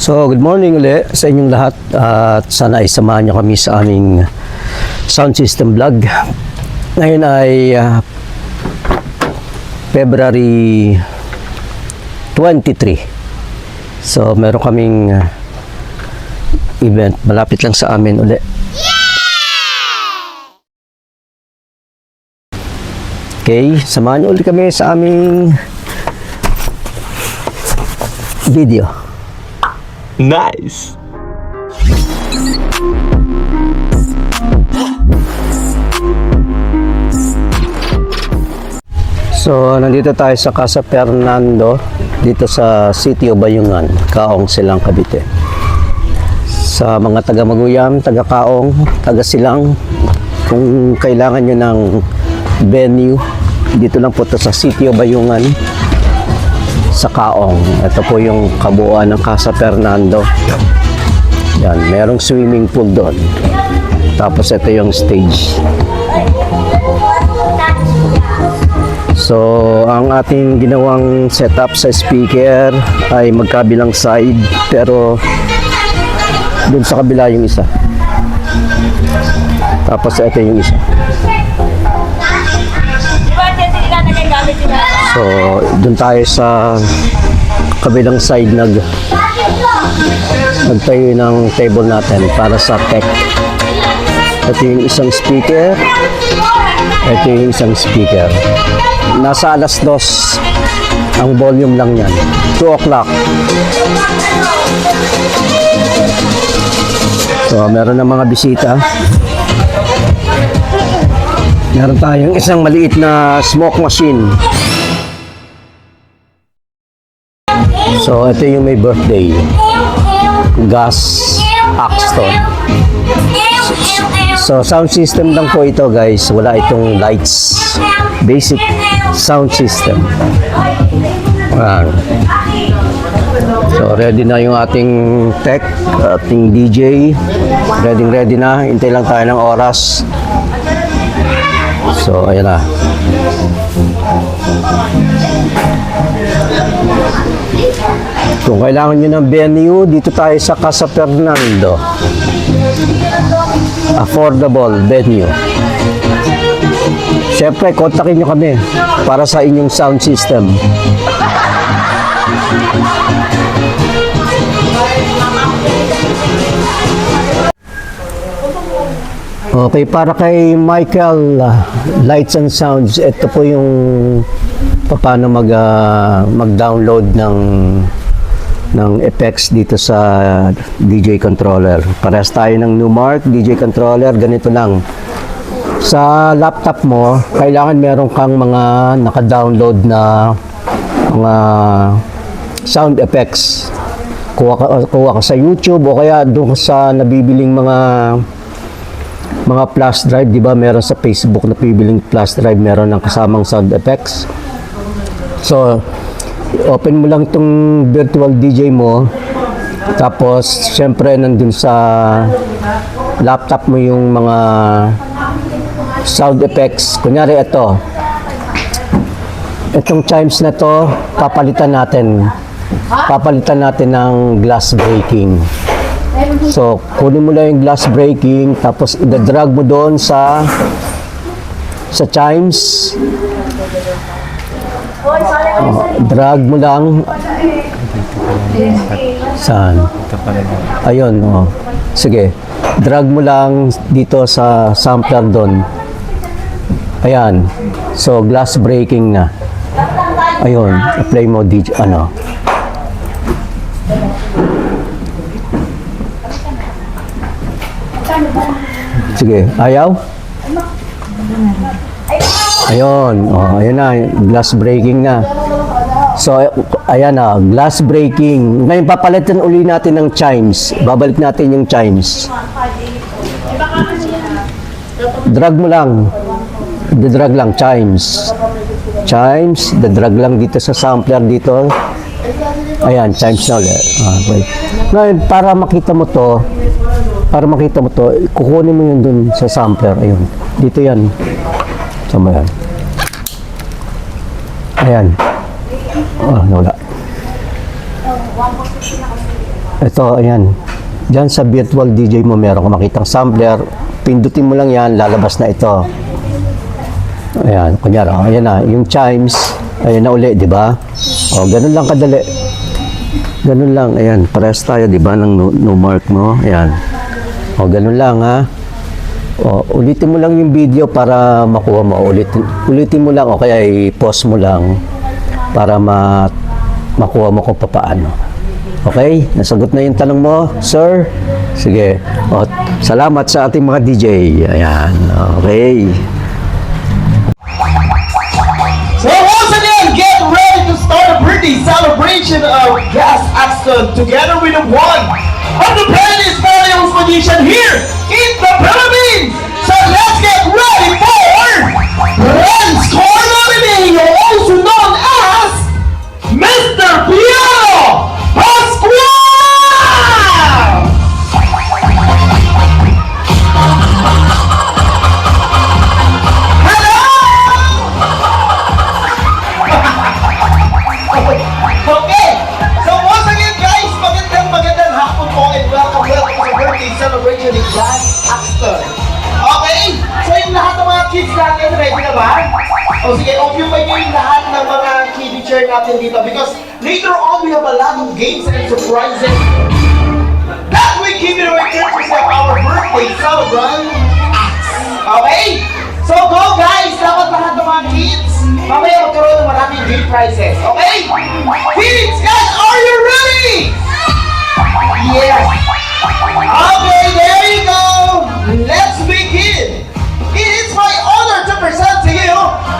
So, good morning ulit sa inyong lahat at sana ay samahan nyo kami sa aming sound system vlog. Ngayon ay February 23. So, meron kaming event malapit lang sa amin ulit. Okay, samahan nyo ulit kami sa aming video. Nice. So, nandito tayo sa Casa Fernando, dito sa City of Bayungan, Kaong, Silang, Cavite. Sa mga taga-Maguyam, taga-Kaong, taga-Silang, kung kailangan nyo ng venue, dito lang po ito sa City of Bayungan, sa Kaong. Ito po yung kabuuan ng Casa Fernando. Yan, merong swimming pool doon. Tapos ito yung stage. So, ang ating ginawang setup sa speaker ay magkabilang side, pero doon sa kabila yung isa. Tapos ito yung isa. So, doon tayo sa kabilang side nagtayo ng table natin para sa tech. Ito yung isang speaker. Ito yung isang speaker. Nasa alas 2 ang volume lang yan. 2 o'clock. So, meron ng mga bisita. Meron tayong isang maliit na smoke machine. So, ito yung may birthday. Gas Axton. So, sound system lang po ito, guys. Wala itong lights. Basic sound system. Ayan. So, ready na yung ating tech, ating DJ. Ready na. Hintay lang tayo ng oras. So, ayan na. Kung kailangan nyo ng venue, dito tayo sa Casa Fernando. Affordable venue. Siyempre, kontakin nyo kami para sa inyong sound system. Okay, para kay Michael Lights and Sounds, ito po yung paano mag-download ng effects dito sa DJ controller. Parehas tayo ng Numark DJ controller, ganito lang. Sa laptop mo, kailangan meron kang mga naka-download na mga sound effects. Kuha ka sa YouTube o kaya doon sa nabibiling mga flash drive, di ba? Meron sa Facebook na bibiling flash drive, meron ng kasamang sound effects. So, open mo lang itong virtual DJ mo, tapos syempre nandun sa laptop mo yung mga sound effects. Kunyari itong chimes na to, papalitan natin ng glass breaking. So, kunin mo lang yung glass breaking, tapos i-drag mo doon sa chimes. Drag mo lang. Saan? Ayun, sige. Drag mo lang dito sa sampler doon. Ayan. So, glass breaking na. Ayun. Play mo DJ, Sige. Ayaw? Ayun. Ayun na. Glass breaking na. So, ayan na. Glass breaking. Ngayon, papalitan uli natin ng chimes. Babalik natin yung chimes. Drag mo lang. Drag lang. Chimes. Drag lang dito sa sampler dito. Ayan. Chimes na ulit. Okay. Ngayon, para makita mo to, kukunin mo yun dun sa sampler. Ayun. Dito yan. Sama yan. Ayan. Nawala. Ito, ayan. Diyan sa virtual DJ mo, meron ka makitang sampler. Pindutin mo lang yan, lalabas na ito. Ayan, kunyari, ayan na, yung chimes, ayan na uli, di ba? O, ganun lang kadali. Ganun lang, ayan, parehas tayo, di ba, ng no mark mo, ayan. O, ganun lang, ha? O, ulitin mo lang yung video para makuha mo. Ulitin mo lang, o kaya i-pause mo lang para makuha mo kung papaano. Okay? Nasagot na yung tanong mo, sir? Sige. O, salamat sa ating mga DJ. Ayan, okay. So once again, get ready to start a birthday celebration of Gas Axton together with the one of the Penny's Values Magician here in the Philippines. So let's get ready for Renz Cornolini, also known as Mr. Piero Pascual! Okay, so once again guys, magandang hapon po and welcome to the birthday celebration in Gas Axton. Okay, so yung lahat ng mga kids natin, ready na ba? O sige, occupy nyo yung lahat ng mga kiddie chair natin dito because later on we have a lot of games and surprises that we give it away courtesy of our birthday celebrant acts. Okay? So go guys, dapat lahat ng mga kids, mamaya magkaroon ng maraming game prizes. Okay? Kids, guys, are you ready? Yes. Okay, there you go. Let's begin. It is my honor to present to you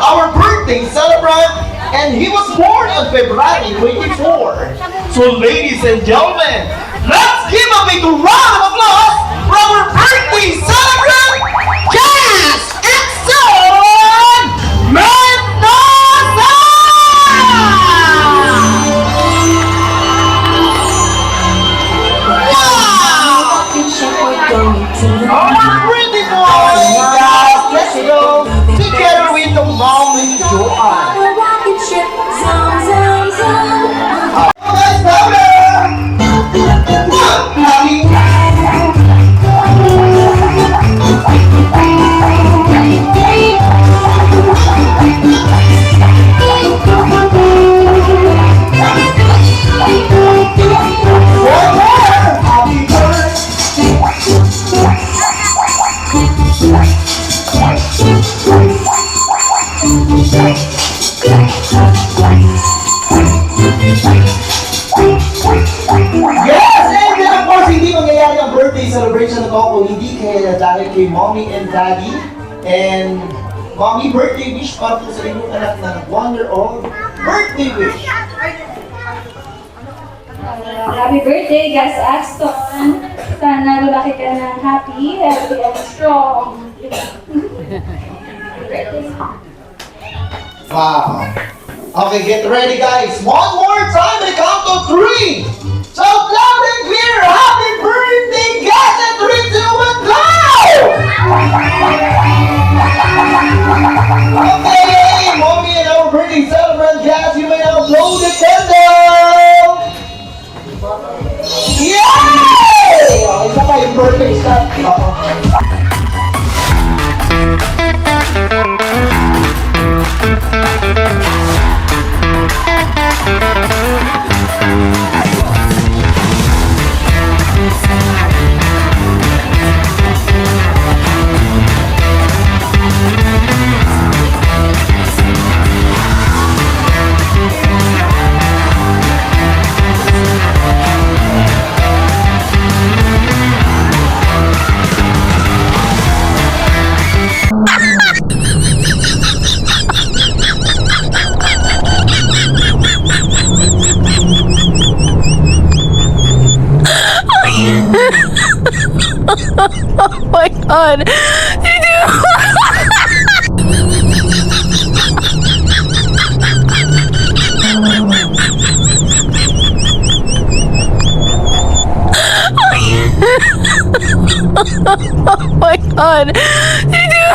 our birthday celebrant, and he was born on February 24. So ladies and gentlemen, let's give a big round of applause for our birthday celebrant, Gas Axton Mendoza! Wow! Our birthday boy, guys, let's go together with the mom and Joanne. Guys, yes! And then of course, hindi mangyayari ang birthday celebration na to kung hindi kaya dahil kay mommy and daddy. And mommy, birthday wish para po sa inyong anak na 1-year-old. Birthday wish! Happy birthday, Gas Axton! Sana lumaki ka ng happy, healthy, and strong. Wow. Okay, get ready guys. One more time and count to 3. So loud and clear, happy birthday, Gas, and 3, 2, 1, go! Okay, mommy and our birthday celebrant, Gas, you may now blow the candle! Yay! Oh, isa pa yung birthday stuff. Oh my god. Did you Oh my god. Did you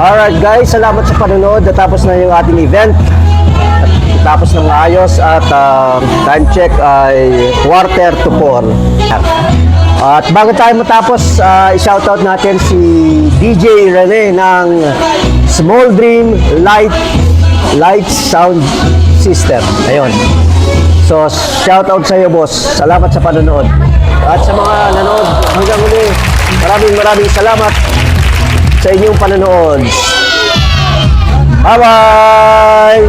Alright guys, salamat sa panonood. Natapos na yung ating event. Tapos ng maayos at time check ay 3:45. At bago tayo matapos, i-shoutout natin si DJ Rene ng Small Dream Lights Sound System. Ayun. So, shoutout sa iyo, boss. Salamat sa panonood. At sa mga nanood hanggang huli, maraming salamat sa inyong panonood. Bye-bye!